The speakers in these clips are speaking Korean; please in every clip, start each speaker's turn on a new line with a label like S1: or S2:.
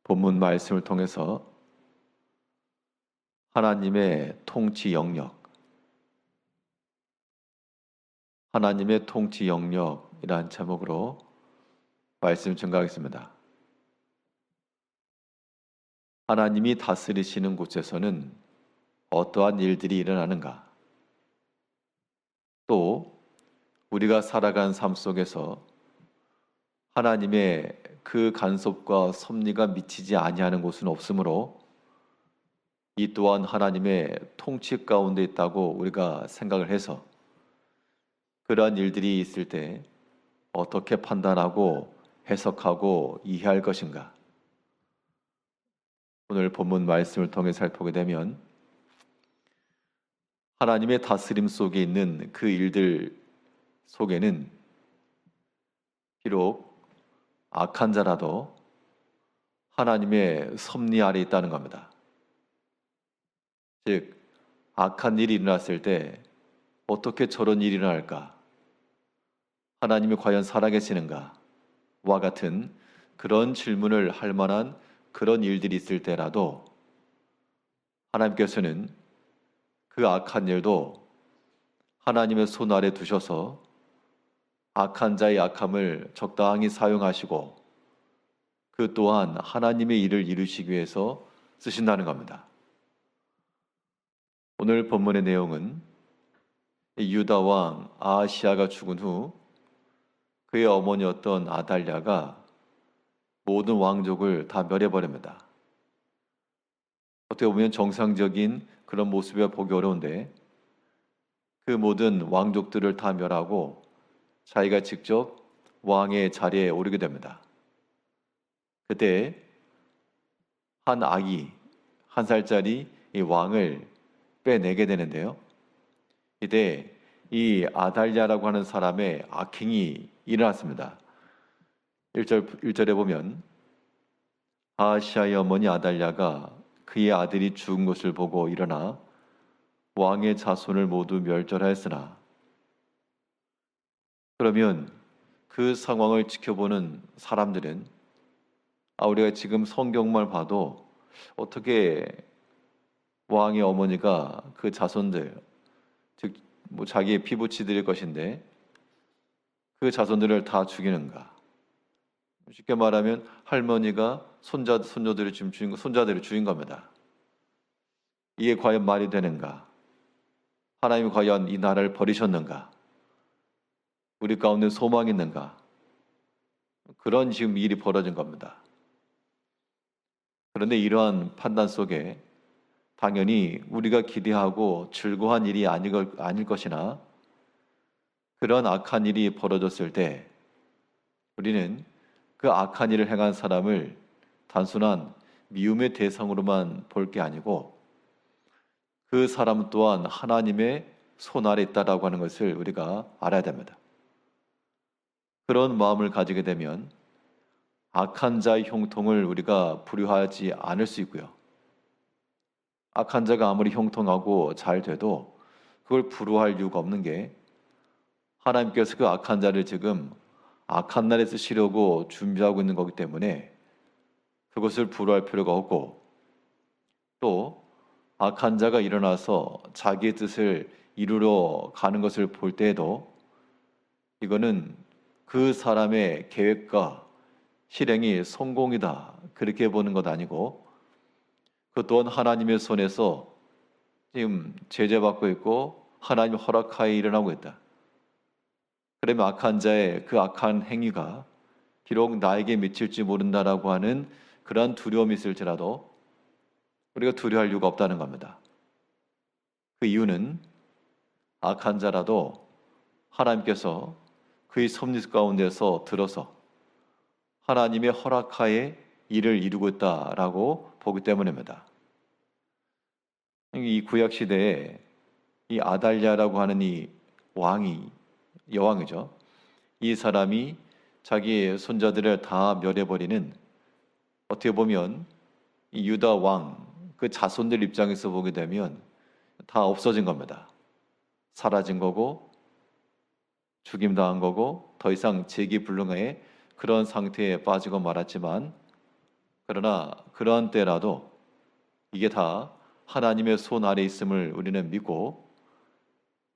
S1: 본문 말씀을 통해서 하나님의 통치 영역, 하나님의 통치 영역이라는 제목으로 말씀을 증거하겠습니다. 하나님이 다스리시는 곳에서는 어떠한 일들이 일어나는가? 또 우리가 살아간 삶 속에서 하나님의 그 간섭과 섭리가 미치지 아니하는 곳은 없으므로 이 또한 하나님의 통치 가운데 있다고 우리가 생각을 해서 그러한 일들이 있을 때 어떻게 판단하고 해석하고 이해할 것인가? 오늘 본문 말씀을 통해 살펴보게 되면 하나님의 다스림 속에 있는 그 일들 속에는 비록 악한 자라도 하나님의 섭리 아래 있다는 겁니다. 즉, 악한 일이 일어났을 때 어떻게 저런 일이 일어날까? 하나님이 과연 살아계시는가? 와 같은 그런 질문을 할 만한 그런 일들이 있을 때라도 하나님께서는 그 악한 일도 하나님의 손 아래 두셔서 악한 자의 악함을 적당히 사용하시고 그 또한 하나님의 일을 이루시기 위해서 쓰신다는 겁니다. 오늘 본문의 내용은 유다 왕 아하시야가 죽은 후 그의 어머니였던 아달랴가 모든 왕족을 다 멸해버립니다. 어떻게 보면 정상적인 그런 모습이 보기 어려운데 그 모든 왕족들을 다 멸하고 자기가 직접 왕의 자리에 오르게 됩니다. 그때 한 아기, 1살짜리 이 왕을 빼내게 되는데요. 이때 이 아달랴라고 하는 사람의 악행이 일어났습니다. 1절에 보면 아하시야의 어머니 아달랴가 그의 아들이 죽은 것을 보고 일어나 왕의 자손을 모두 멸절하였으나, 그러면 그 상황을 지켜보는 사람들은 우리가 지금 성경만 봐도 어떻게 왕의 어머니가 그 자손들, 즉 자기의 피부치들일 것인데 그 자손들을 다 죽이는가? 쉽게 말하면 할머니가 손자들을 지금 손자들을 죽인 겁니다. 이게 과연 말이 되는가? 하나님이 과연 이 나라를 버리셨는가? 우리 가운데 소망이 있는가? 그런 지금 일이 벌어진 겁니다. 그런데 이러한 판단 속에 당연히 우리가 기대하고 즐거운 일이 아닐 것이나 그런 악한 일이 벌어졌을 때 우리는 그 악한 일을 행한 사람을 단순한 미움의 대상으로만 볼 게 아니고 그 사람 또한 하나님의 손 아래 있다라고 하는 것을 우리가 알아야 됩니다. 그런 마음을 가지게 되면 악한 자의 형통을 우리가 불효하지 않을 수 있고요. 악한 자가 아무리 형통하고 잘 돼도 그걸 불효할 이유가 없는 게 하나님께서 그 악한 자를 지금 악한 날에 쓰시려고 준비하고 있는 거기 때문에 그것을 불효할 필요가 없고, 또 악한 자가 일어나서 자기의 뜻을 이루러 가는 것을 볼 때에도 이거는 그 사람의 계획과 실행이 성공이다 그렇게 보는 것 아니고 그 또한 하나님의 손에서 지금 제재받고 있고 하나님 허락하에 일어나고 있다. 그러면 악한 자의 그 악한 행위가 비록 나에게 미칠지 모른다라고 하는 그러한 두려움이 있을지라도 우리가 두려워할 이유가 없다는 겁니다. 그 이유는 악한 자라도 하나님께서 그의 섭리 가운데서 들어서 하나님의 허락하에 일을 이루고 있다라고 보기 때문입니다. 이 구약 시대에 이 아달랴라고 하는 이 여왕이죠. 이 사람이 자기의 손자들을 다 멸해버리는, 어떻게 보면 이 유다 왕 그 자손들 입장에서 보게 되면 다 없어진 겁니다. 사라진 거고 죽임당한 거고 더 이상 재기불능의 그런 상태에 빠지고 말았지만 그러나 그러한 때라도 이게 다 하나님의 손 아래 있음을 우리는 믿고,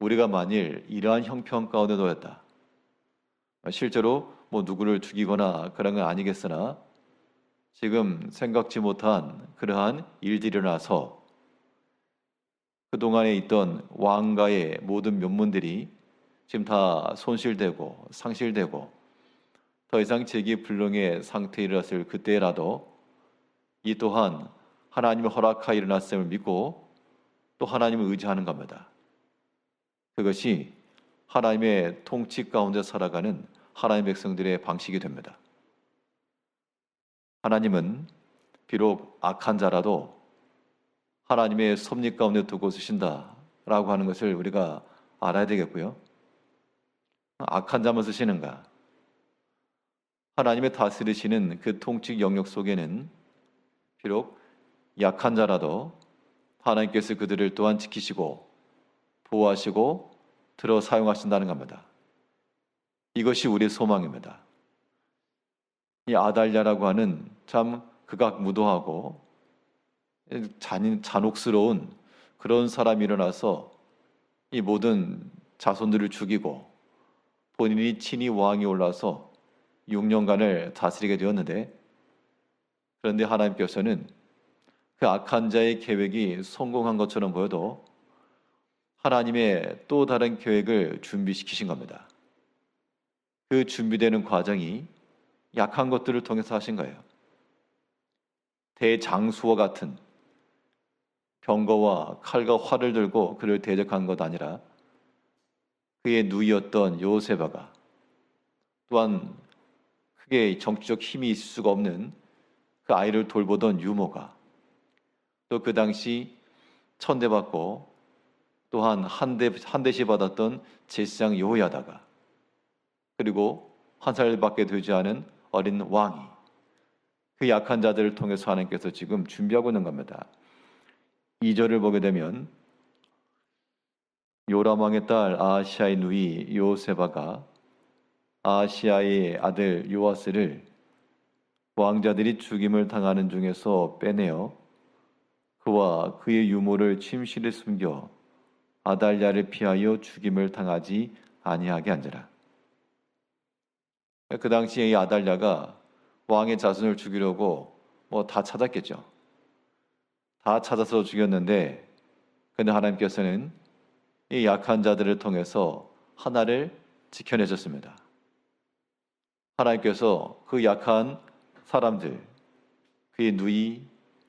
S1: 우리가 만일 이러한 형편 가운데 놓였다, 실제로 뭐 누구를 죽이거나 그런 건 아니겠으나 지금 생각지 못한 그러한 일들이 일어나서 그동안에 있던 왕가의 모든 면문들이 지금 다 손실되고 상실되고 더 이상 재기불능의 상태에 이르렀을 그때라도 이 또한 하나님의 허락하여 일어났음을 믿고 또 하나님을 의지하는 겁니다. 그것이 하나님의 통치 가운데 살아가는 하나님의 백성들의 방식이 됩니다. 하나님은 비록 악한 자라도 하나님의 섭리 가운데 두고 쓰신다라고 하는 것을 우리가 알아야 되겠고요. 악한 자만 쓰시는가? 하나님의 다스리시는 그 통치 영역 속에는 비록 약한 자라도 하나님께서 그들을 또한 지키시고 보호하시고 들어 사용하신다는 겁니다. 이것이 우리의 소망입니다. 이 아달랴라고 하는 참 극악무도하고 잔혹스러운 그런 사람이 일어나서 이 모든 자손들을 죽이고 본인이 친히 왕이 올라서 6년간을 다스리게 되었는데, 그런데 하나님께서는 그 악한 자의 계획이 성공한 것처럼 보여도 하나님의 또 다른 계획을 준비시키신 겁니다. 그 준비되는 과정이 약한 것들을 통해서 하신 거예요. 대장수와 같은 병거와 칼과 활을 들고 그를 대적한 것 아니라 그의 누이였던 요세바가, 또한 크게 정치적 힘이 있을 수가 없는 그 아이를 돌보던 유모가, 또 그 당시 천대받고 또한 한 대씩 받았던 제사장 여호야다가, 그리고 한 살밖에 되지 않은 어린 왕이, 그 약한 자들을 통해서 하나님께서 지금 준비하고 있는 겁니다. 2절을 보게 되면 요람 왕의 딸 아하시아의 누이 요세바가 아하시아의 아들 요아스를 왕자들이 죽임을 당하는 중에서 빼내어 그와 그의 유모를 침실에 숨겨 아달랴를 피하여 죽임을 당하지 아니하게 한지라. 그 당시에 이 아달랴가 왕의 자손을 죽이려고 뭐 다 찾았겠죠. 다 찾아서 죽였는데, 근데 하나님께서는 이 약한 자들을 통해서 하나를 지켜내셨습니다. 하나님께서 그 약한 사람들, 그의 누이,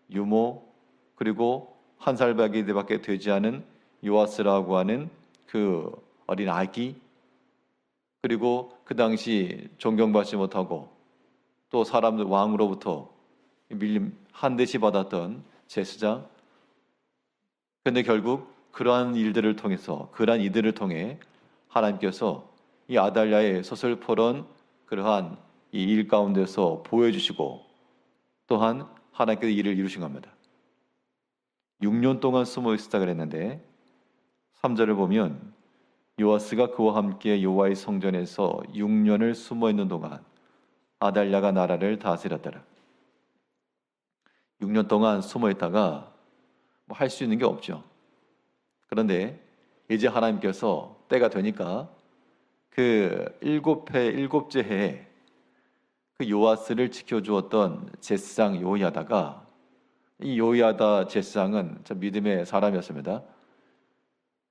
S1: 유모, 그리고 한 살밖에 되지 않은 요아스라고 하는 그 어린 아기, 그리고 그 당시 존경받지 못하고 또 사람들 왕으로부터 밀림 한 대씩 받았던 제사장, 그런데 결국 그러한 일들을 통해서, 그러한 이들을 통해 하나님께서 이 아달랴의 서슬퍼런 그러한 이 일 가운데서 보여주시고 또한 하나님께서 일을 이루신 겁니다. 6년 동안 숨어 있었다 그랬는데 3절을 보면 요아스가 그와 함께 여호와의 성전에서 6년을 숨어 있는 동안 아달랴가 나라를 다스렸더라. 6년 동안 숨어 있다가 뭐 할 수 있는 게 없죠. 그런데 이제 하나님께서 때가 되니까 그 일곱째 해에 그 요아스를 지켜주었던 제사장 요야다가, 이 요야다 제사장은 참 믿음의 사람이었습니다.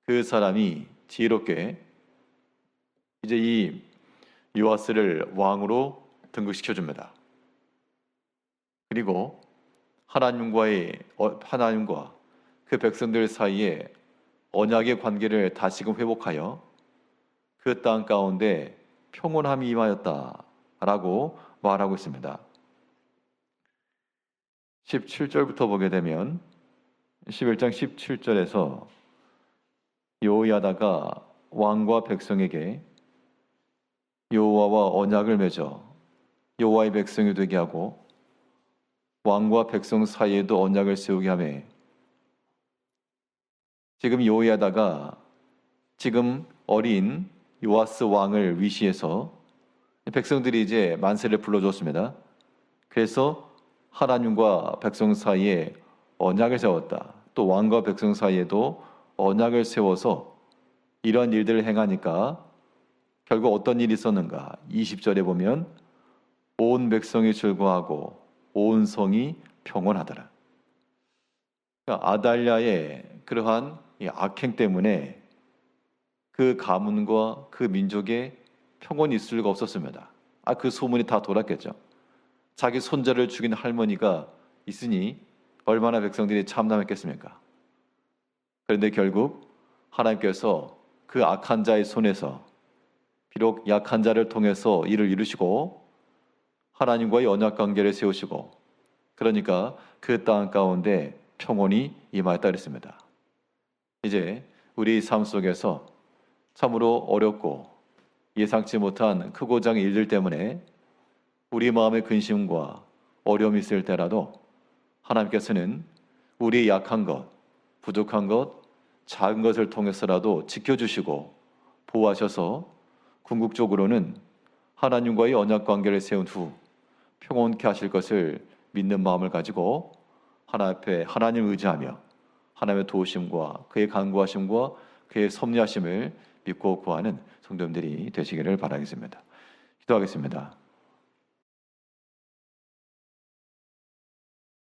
S1: 그 사람이 지혜롭게 이제 이 요아스를 왕으로 등극시켜 줍니다. 그리고 하나님과 그 백성들 사이에 언약의 관계를 다시금 회복하여 그 땅 가운데 평온함이 임하였다라고 말하고 있습니다. 17절부터 보게 되면 11장 17절에서 여호야다가 왕과 백성에게 여호와와 언약을 맺어 여호와의 백성이 되게 하고 왕과 백성 사이에도 언약을 세우게 하며, 지금 여호야다가 지금 어린 요아스 왕을 위시해서 백성들이 이제 만세를 불러줬습니다. 그래서 하나님과 백성 사이에 언약을 세웠다. 또 왕과 백성 사이에도 언약을 세워서 이런 일들을 행하니까 결국 어떤 일이 있었는가? 20절에 보면 온 백성이 즐거워하고 온 성이 평온하더라. 그러니까 아달랴의 그러한 이 악행 때문에 그 가문과 그 민족에 평온이 있을 리가 없었습니다. 그 소문이 다 돌았겠죠. 자기 손자를 죽인 할머니가 있으니 얼마나 백성들이 참담했겠습니까? 그런데 결국 하나님께서 그 악한 자의 손에서 비록 약한 자를 통해서 일을 이루시고 하나님과의 언약 관계를 세우시고 그러니까 그 땅 가운데 평온이 임하였다 그랬습니다. 이제 우리 삶 속에서 참으로 어렵고 예상치 못한 크고 작은 일들 때문에 우리 마음의 근심과 어려움이 있을 때라도 하나님께서는 우리의 약한 것, 부족한 것, 작은 것을 통해서라도 지켜주시고 보호하셔서 궁극적으로는 하나님과의 언약 관계를 세운 후 평온케 하실 것을 믿는 마음을 가지고 하나님 앞에 하나님을 의지하며 하나님의 도우심과 그의 간구하심과 그의 섭리하심을 믿고 구하는 성도님들이 되시기를 바라겠습니다. 기도하겠습니다.